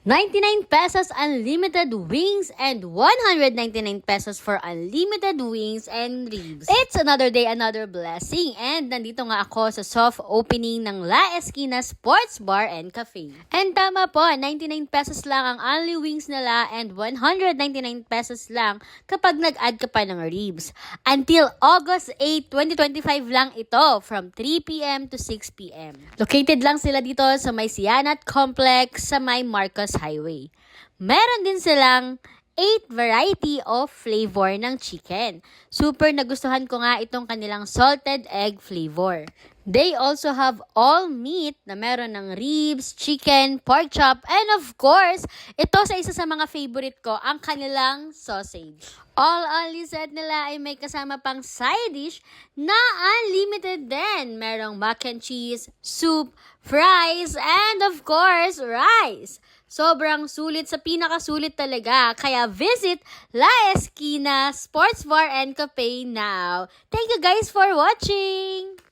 99 pesos unlimited wings and 199 pesos for unlimited wings and ribs. It's another day, another blessing. And nandito nga ako sa soft opening ng La Esquina Sports Bar and Cafe. And tama po, 99 pesos lang ang only wings nila and 199 pesos lang kapag nag-add ka pa ng ribs. Until August 8, 2025 lang ito from 3 p.m. to 6 p.m. Located lang sila dito sa may Sianat Complex sa may Marcos Highway. Meron din silang 8 variety of flavor ng chicken. Super nagustuhan ko nga itong kanilang salted egg flavor. They also have all meat na meron ng ribs, chicken, pork chop, and of course, ito sa isa sa mga favorite ko, ang kanilang sausage. All only set nila ay may kasama pang side dish na unlimited din. Merong mac and cheese, soup, fries, and of course, rice. Sobrang sulit sa pinakasulit talaga. Kaya visit La Esquina Sports Bar and Cafe now. Thank you guys for watching!